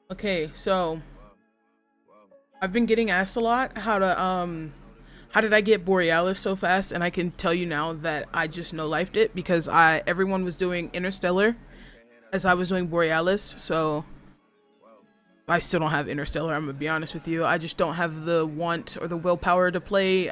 Okay, so I've been getting asked a lot how did I get Borealis so fast, and I can tell you now that I just no lifed it because I everyone was doing Interstellar as I was doing Borealis, so I still don't have Interstellar, I'm gonna be honest with you. I just don't have the want or the willpower to play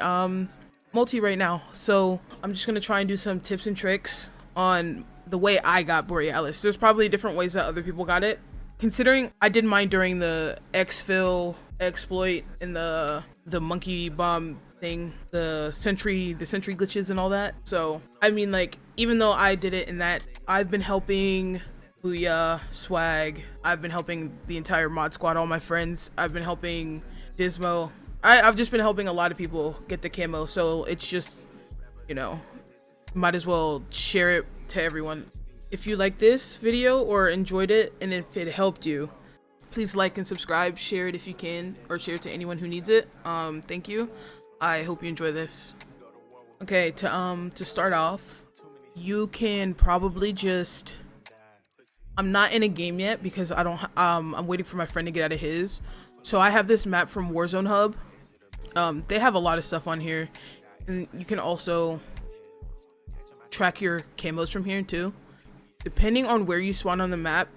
multi right now. So I'm just gonna try and do some tips and tricks on the way I got Borealis. There's probably different ways that other people got it. Considering I did mine during the exfil exploit and the monkey bomb thing, the sentry glitches and all that. So I mean, like, even though I did it in that, I've been helping Booyah, Swag. I've been helping the entire mod squad, all my friends. I've been helping Dismo. I've just been helping a lot of people get the camo. So it's just, you know, might as well share it to everyone. If you like this video or enjoyed it, and if it helped you, please like and subscribe, share it if you can, or share it to anyone who needs it. Thank you. I hope you enjoy this. Okay, to start off, you can probably just, I'm not in a game yet because I don't I'm waiting for my friend to get out of his. So I have this map from Warzone Hub. They have a lot of stuff on here, and you can also track your camos from here too. Depending on where you spawn on the map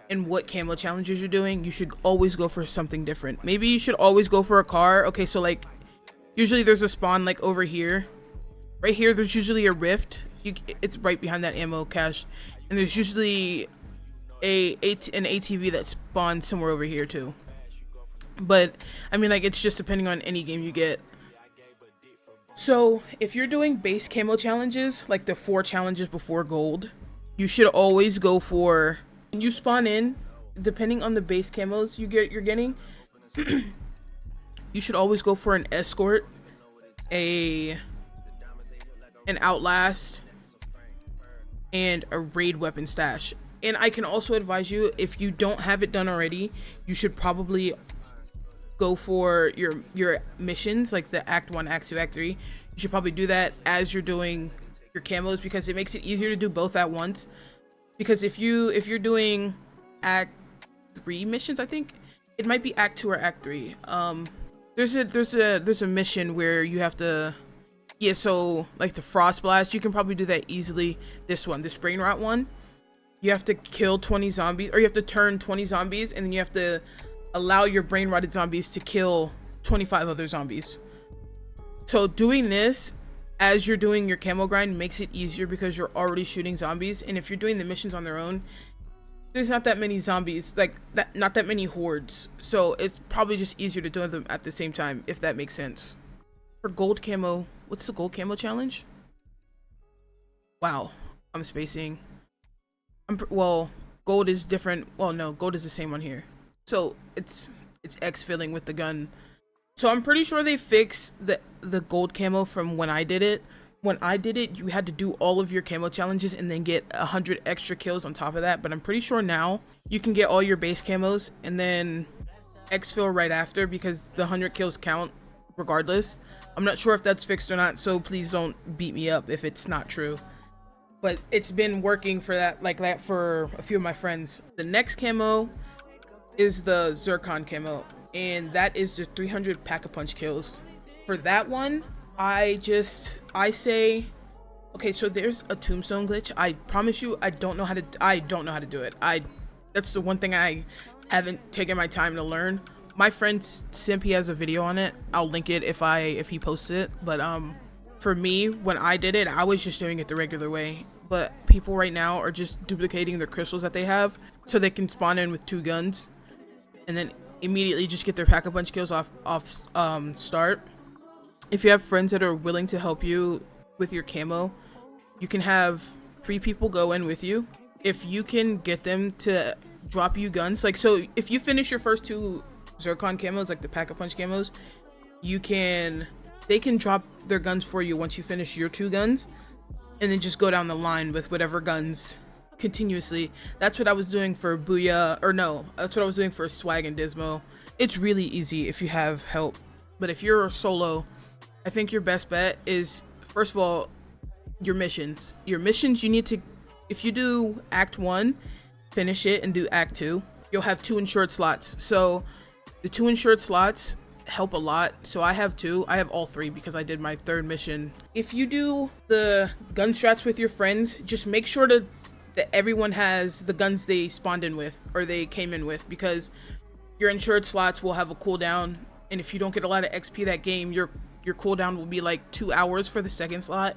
and what camo challenges you're doing, you should always go for something different. Maybe you should always go for a car. Okay, so like usually there's a spawn like over here. Right here there's usually a rift. It's right behind that ammo cache. And there's usually an ATV that spawns somewhere over here too. But I mean, like, it's just depending on any game you get. So if you're doing base camo challenges, like the 4 challenges before gold, you should always go for, when you spawn in, depending on the base camos you're getting, you should always go for an escort, an outlast, and a raid weapon stash. And I can also advise you, if you don't have it done already, you should probably go for your missions, like the act 1, act 2, act 3. You should probably do that as you're doing your camos, because it makes it easier to do both at once. Because if you're doing act 3 missions, I think it might be act 2 or act 3. There's a mission where you have to, yeah, so like the frost blast, you can probably do that easily. This brain rot one, you have to kill 20 zombies, or you have to turn 20 zombies, and then you have to allow your brain rotted zombies to kill 25 other zombies. So doing this as you're doing your camo grind makes it easier because you're already shooting zombies. And if you're doing the missions on their own, there's not that many zombies, like that, not that many hordes. So it's probably just easier to do them at the same time, if that makes sense. For gold camo, what's the gold camo challenge? Wow, I'm spacing. Well, gold is different. Well, no, gold is the same on here. So it's exfilling with the gun. So I'm pretty sure they fixed the gold camo from when I did it. When I did it, you had to do all of your camo challenges and then get 100 extra kills on top of that. But I'm pretty sure now you can get all your base camos and then exfil right after, because the 100 kills count regardless. I'm not sure if that's fixed or not, so please don't beat me up if it's not true. But it's been working for that, like that, for a few of my friends. The next camo is the zircon camo, and that is the 300 pack-a-punch kills. For that one, I say, okay, so there's a tombstone glitch. I promise you, I don't know how to do it. That's the one thing I haven't taken my time to learn. My friend Simp, he has a video on it. I'll link it if he posts it. But for me, when I did it, I was just doing it the regular way. But people right now are just duplicating their crystals that they have so they can spawn in with 2 guns and then immediately just get their pack-a-punch kills off start. If you have friends that are willing to help you with your camo, you can have 3 people go in with you. If you can get them to drop you guns, like, so if you finish your first 2 zircon camos, like the pack-a-punch camos, they can drop their guns for you once you finish your 2 guns, and then just go down the line with whatever guns continuously. That's what I was doing for Booyah, or no, that's what I was doing for Swag and Dismo. It's really easy if you have help. But if you're solo, I think your best bet is, first of all, your missions. Your missions, you need to, if you do act 1, finish it and do act 2. you'll have 2 insured slots. So the 2 insured slots help a lot. So I have 2. I have all 3 because I did my 3rd mission. If you do the gun strats with your friends, just make sure that everyone has the guns they spawned in with or they came in with, because your insured slots will have a cooldown, and if you don't get a lot of XP that game, your cooldown will be like 2 hours for the 2nd slot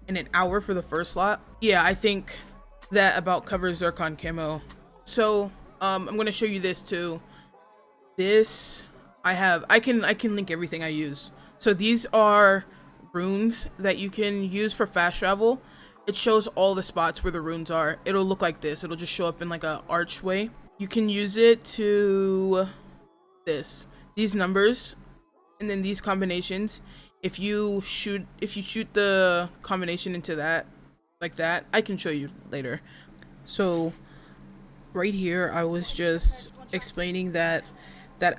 and an hour for the 1st slot. Yeah, I think that about covers zircon camo. So I'm gonna show you this too. This I can link everything I use. So these are runes that you can use for fast travel. It shows all the spots where the runes are. It'll look like this. It'll just show up in like a archway. You can use it to these numbers and then these combinations. If you shoot the combination into that, like that, I can show you later. So right here, I was just explaining that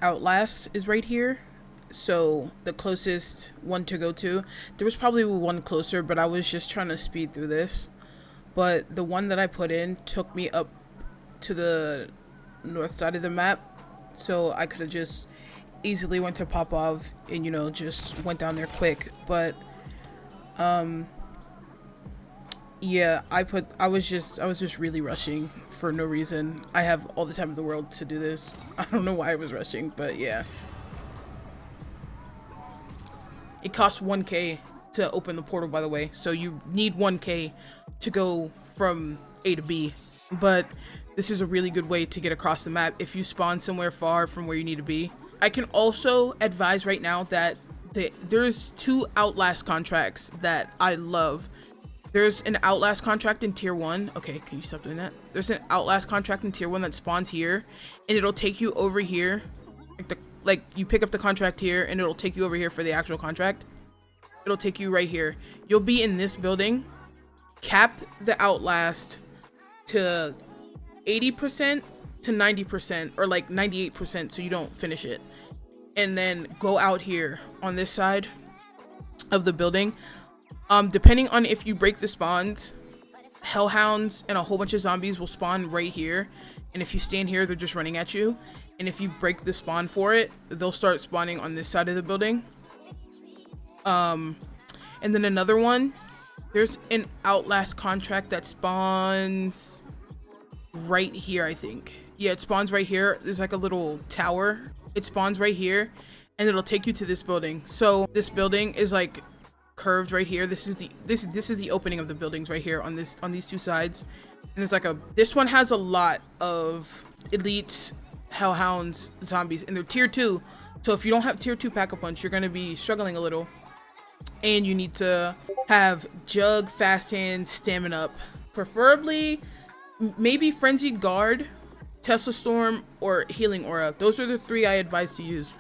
outlast is right here. So the closest one to go to, there was probably one closer, but I was just trying to speed through this. But the one that I put in took me up to the north side of the map, so I could have just easily went to Popov and, you know, just went down there quick. But yeah, I was just really rushing for no reason. I have all the time in the world to do this. I don't know why I was rushing, but yeah. It costs 1k to open the portal, by the way, so you need 1k to go from A to B. But this is a really good way to get across the map if you spawn somewhere far from where you need to be. I can also advise right now that there's 2 outlast contracts that I love. There's an outlast contract in tier 1. Okay, can you stop doing that? There's an outlast contract in tier 1 that spawns here, and it'll take you over here. Like you pick up the contract here and it'll take you over here for the actual contract. It'll take you right here. You'll be in this building, cap the outlast to 80% to 90%, or like 98%, so you don't finish it, and then go out here on this side of the building. Depending on if you break the spawns, hellhounds and a whole bunch of zombies will spawn right here, and if you stand here, they're just running at you. And if you break the spawn for it, they'll start spawning on this side of the building. And then another one, there's an outlast contract that spawns right here, I think. Yeah, it spawns right here. There's like a little tower. It spawns right here, and it'll take you to this building. So this building is like curved right here. This is the opening of the buildings right here on these 2 sides. And there's like this one has a lot of elites, hellhounds, zombies, and they're tier 2. So if you don't have tier 2 pack-a-punch, you're going to be struggling a little, and you need to have jug, fast hands, stamina up, preferably maybe frenzied guard, Tesla storm, or healing aura. Those are the 3 I advise to use.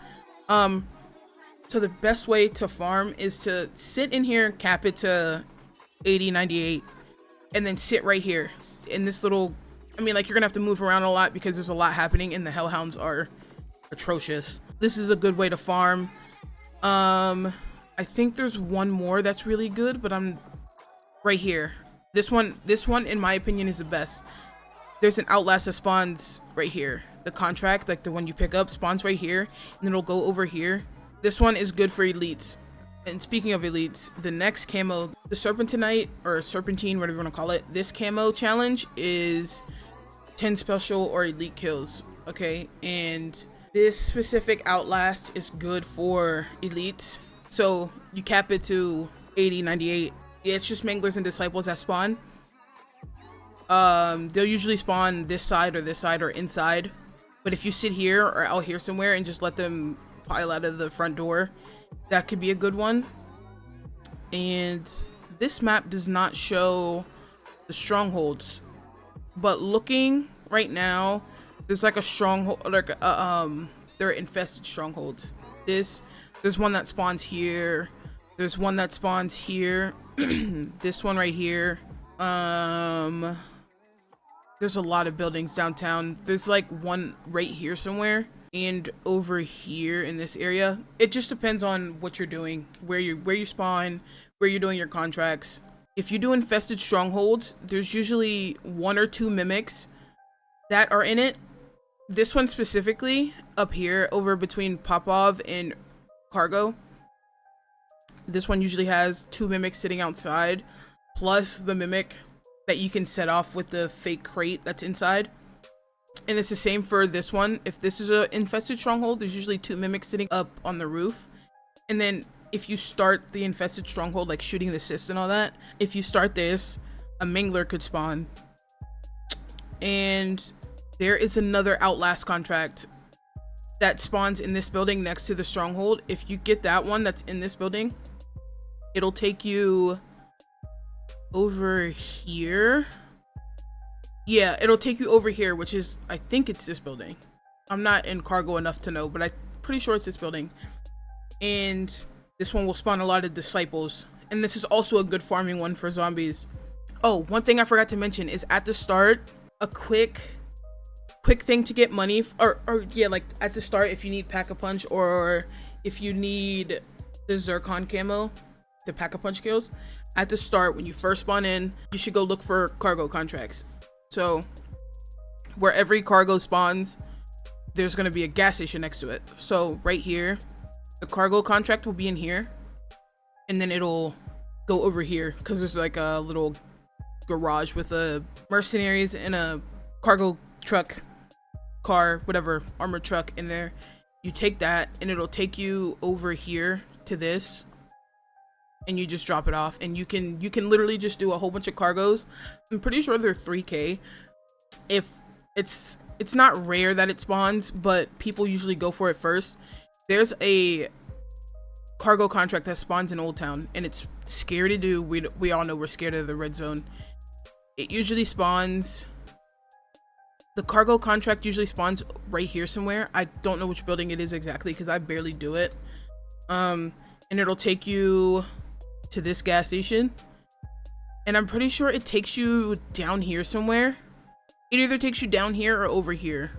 So the best way to farm is to sit in here, cap it to 80, 98, and then sit right here in this little, I mean, like, you're gonna have to move around a lot because there's a lot happening and the hellhounds are atrocious. This is a good way to farm. I think there's one more that's really good, but I'm right here. This one in my opinion is the best. There's an outlast that spawns right here. The contract, like the one you pick up, spawns right here, and then it'll go over here. This one is good for elites. And speaking of elites, the next camo, the serpentinite or serpentine, whatever you want to call it, this camo challenge is 10 special or elite kills. Okay, and this specific outlast is good for elites. So you cap it to 80, 98. Yeah, it's just manglers and disciples that spawn. They'll usually spawn this side or inside. But if you sit here or out here somewhere and just let them pile out of the front door, that could be a good one. And this map does not show the strongholds, but looking right now, there's like a stronghold, like there are infested strongholds. There's one that spawns here. There's one that spawns here. This one right here. There's a lot of buildings downtown. There's like one right here somewhere, and over here in this area. It just depends on what you're doing, where you spawn, where you're doing your contracts. If you do infested strongholds, there's usually 1 or 2 mimics that are in it. this one specifically up here over between Popov and Cargo, this one usually has 2 mimics sitting outside plus the mimic that you can set off with the fake crate that's inside. And it's the same for this one. If this is an infested stronghold, there's usually 2 mimics sitting up on the roof. And then if you start the infested stronghold, like shooting the cyst and all that, if you start this, a mingler could spawn. And there is another outlast contract that spawns in this building next to the stronghold. If you get that one that's in this building, it'll take you over here. Yeah, it'll take you over here, which is, I think it's this building. I'm not in Cargo enough to know, but I'm pretty sure it's this building. And this one will spawn a lot of disciples. And this is also a good farming one for zombies. Oh, one thing I forgot to mention is at the start, a quick thing to get money, or yeah, like at the start, if you need Pack-a-Punch or if you need the zircon camo, the Pack-a-Punch kills, at the start, when you first spawn in, you should go look for cargo contracts. So where every cargo spawns, there's going to be a gas station next to it. So right here, the cargo contract will be in here, and then it'll go over here because there's like a little garage with a mercenaries and a cargo truck, car, whatever, armored truck in there. You take that and it'll take you over here to this, and you just drop it off, and you can literally just do a whole bunch of cargos. I'm pretty sure they're 3K. If it's not rare that it spawns, but people usually go for it first. There's a cargo contract that spawns in Old Town, and it's scary to do. We all know we're scared of the red zone. It usually spawns, the cargo contract usually spawns right here somewhere. I don't know which building it is exactly because I barely do it. And it'll take you to this gas station, and I'm pretty sure it takes you down here somewhere. It either takes you down here or over here,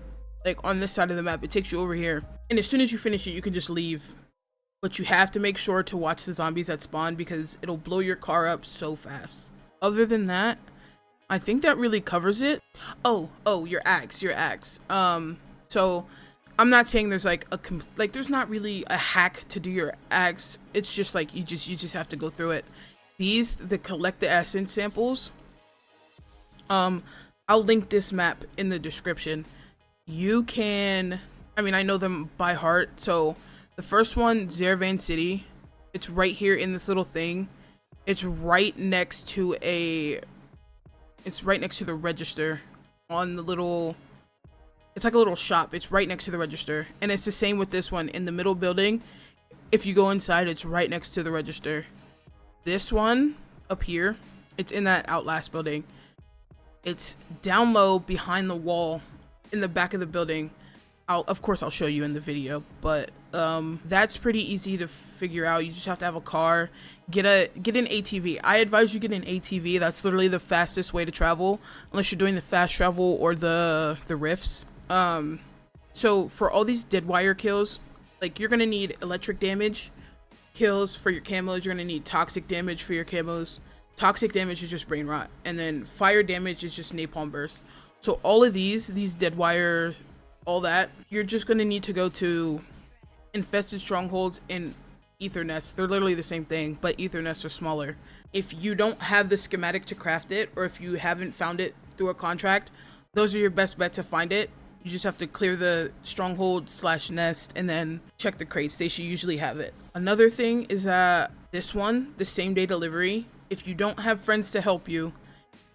like on this side of the map. It takes you over here, and as soon as you finish it, you can just leave, but you have to make sure to watch the zombies that spawn because it'll blow your car up so fast. Other than that, I think that really covers it. Oh, your axe. So I'm not saying there's like there's not really a hack to do your axe. It's just like you just have to go through it. The collect the essence samples. I'll link this map in the description. You can, I mean, I know them by heart. So the first one, Zervan City, it's right here in this little thing. It's right next to the register on the little, it's like a little shop. It's right next to the register. And it's the same with this one in the middle building. If you go inside, it's right next to the register. This one up here, it's in that Outlast building. It's down low behind the wall in the back of the building. Of course I'll show you in the video, but that's pretty easy to figure out. You just have to have a car, get an ATV. I advise you get an ATV. That's literally the fastest way to travel, unless you're doing the fast travel or the rifts. So for all these dead wire kills, like you're gonna need electric damage kills for your camos. You're gonna need toxic damage for your camos. Toxic damage is just brain rot, and then fire damage is just napalm burst. So all of these dead wire, all that, you're just gonna need to go to infested strongholds and ether nests. They're literally the same thing, but ether nests are smaller. If you don't have the schematic to craft it, or if you haven't found it through a contract, those are your best bet to find it. You just have to clear the stronghold / nest and then check the crates. They should usually have it. Another thing is that this one, the same day delivery, if you don't have friends to help you,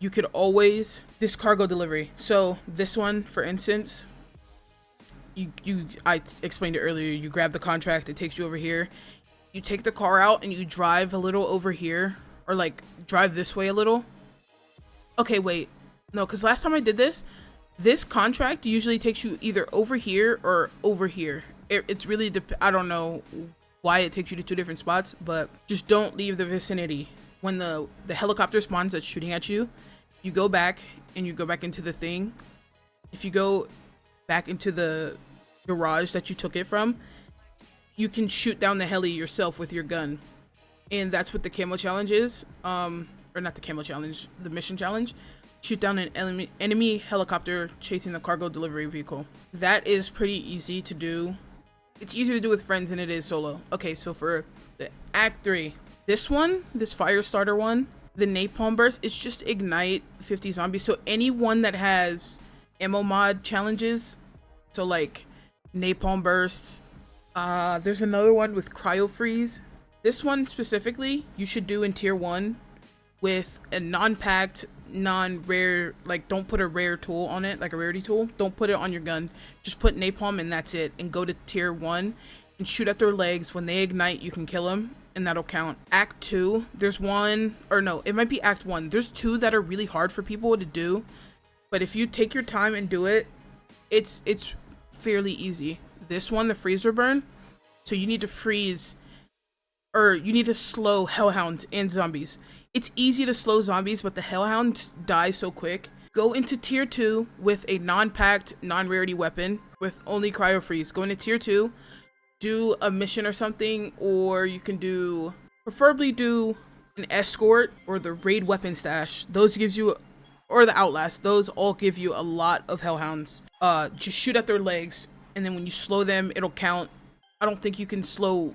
you could always, this cargo delivery. So this one, for instance, I explained it earlier, you grab the contract, it takes you over here. You take the car out and you drive a little over here, or like drive this way a little. Okay, wait, no, because last time I did this contract usually takes you either over here or over here. It's really, I don't know why it takes you to 2 different spots, but just don't leave the vicinity. When the helicopter spawns that's shooting at you, you go back and you go back into the thing. If you go back into the garage that you took it from, you can shoot down the heli yourself with your gun. And that's what the camo challenge is. Or not the camo challenge, the mission challenge. shoot down an enemy helicopter chasing the cargo delivery vehicle. That is pretty easy to do. It's easier to do with friends than it is solo. Okay, so for the Act 3, this one, this fire starter one, the napalm burst, it's just ignite 50 zombies. So anyone that has ammo mod challenges, so like napalm bursts, there's another one with cryo freeze. This one specifically, you should do in tier 1 with a non-packed, non-rare, like don't put a rare tool on it, like a rarity tool. Don't put it on your gun. Just put napalm and that's it. And go to tier 1 and shoot at their legs. When they ignite, you can kill them and that'll count. Act 2, there's one, or no, it might be Act 1. There's 2 that are really hard for people to do. But if you take your time and do it, it's fairly easy. This one, the freezer burn. So you need to freeze, or you need to slow hellhounds and zombies. It's easy to slow zombies, but the hellhounds die so quick. Go into tier 2 with a non-packed, non-rarity weapon with only cryo freeze. Go into tier 2, do a mission or something, or you can preferably do an escort or the raid weapon stash. Those gives you, or the outlast. Those all give you a lot of hellhounds. Just shoot at their legs, and then when you slow them, it'll count. I don't think you can slow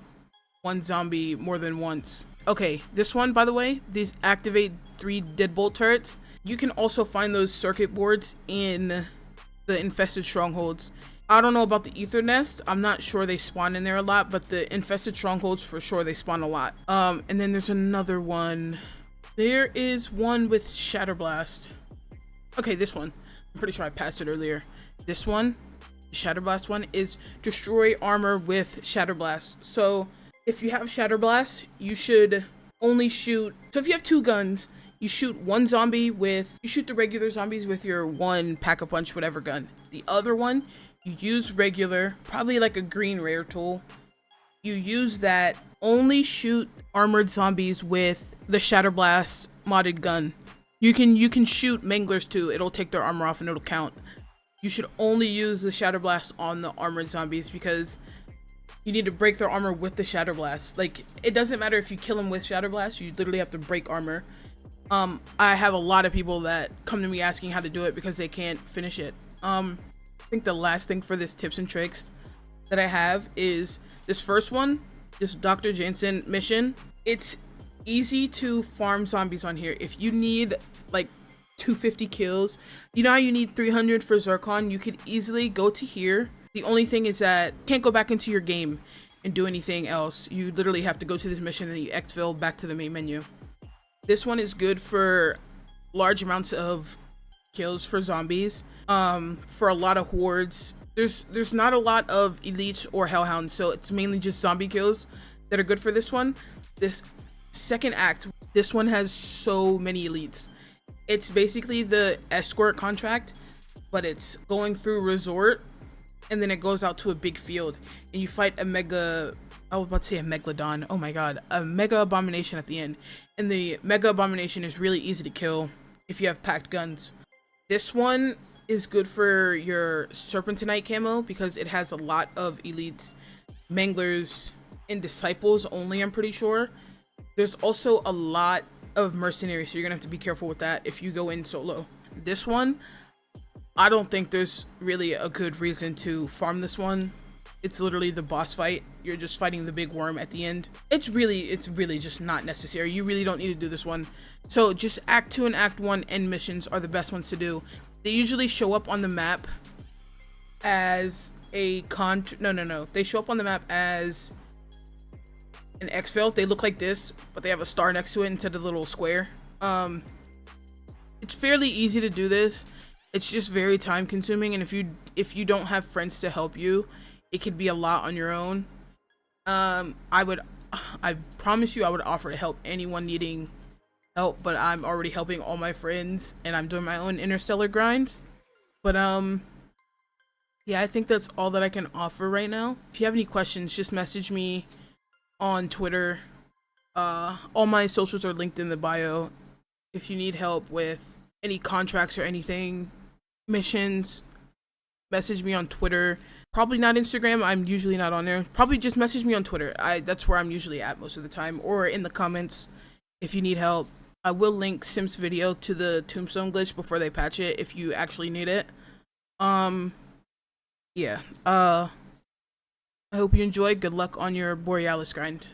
one zombie more than once. Okay, this one, by the way, these activate 3 deadbolt turrets. You can also find those circuit boards in the infested strongholds. I don't know about the ether nest. I'm not sure they spawn in there a lot, but the infested strongholds, for sure, they spawn a lot. And then there's another one. There is one with Shatterblast. Okay, this one. I'm pretty sure I passed it earlier. This one, the Shatterblast one, is destroy armor with Shatterblast. So if you have Shatterblast, you should only shoot. So if you have 2 guns, you shoot one zombie with, you shoot the regular zombies with your one pack-a-punch whatever gun. The other one, you use regular, probably like a green rare tool. You use that, only shoot armored zombies with the Shatterblast modded gun. You can shoot manglers too. It'll take their armor off and it'll count. You should only use the Shatterblast on the armored zombies because you need to break their armor with the Shatterblast. Like, it doesn't matter if you kill them with Shatterblast, you literally have to break armor. I have a lot of people that come to me asking how to do it because they can't finish it. I think the last thing for this tips and tricks that I have is this first one, this Dr. Jansen mission. It's easy to farm zombies on here. If you need like 250 kills, you know how you need 300 for zircon, you could easily go to here. The only thing is that you can't go back into your game and do anything else. You literally have to go to this mission and you exfil back to the main menu. This one is good for large amounts of kills for zombies. For a lot of hordes, there's not a lot of elites or hellhounds, so it's mainly just zombie kills that are good for this one. This second act, this one has so many elites. It's basically the escort contract, but it's going through resort, and then it goes out to a big field, and you fight a mega, I was about to say a megalodon, oh my god, a mega abomination at the end. And the mega abomination is really easy to kill if you have packed guns. This one is good for your serpentinite camo because it has a lot of elites, manglers, and disciples only, I'm pretty sure. There's also a lot of mercenaries, so you're gonna have to be careful with that if you go in solo. This one, I don't think there's really a good reason to farm this one. It's literally the boss fight. You're just fighting the big worm at the end. It's really just not necessary. You really don't need to do this one. So just Act 2 and Act 1 end missions are the best ones to do. They usually show up on the map as a no. They show up on the map as an exfil. They look like this, but they have a star next to it instead of the little square. It's fairly easy to do this. It's just very time consuming, and if you don't have friends to help you, it could be a lot on your own. I promise you I would offer to help anyone needing help, but I'm already helping all my friends and I'm doing my own interstellar grind. But yeah, I think that's all that I can offer right now. If you have any questions, just message me on Twitter. All my socials are linked in the bio. If you need help with any contracts or anything, missions, message me on Twitter. Probably not Instagram. I'm usually not on there. Probably just message me on Twitter. That's where I'm usually at most of the time, or in the comments if you need help. I will link Sim's video to the tombstone glitch before they patch it if you actually need it. Yeah. I hope you enjoyed. Good luck on your Borealis grind.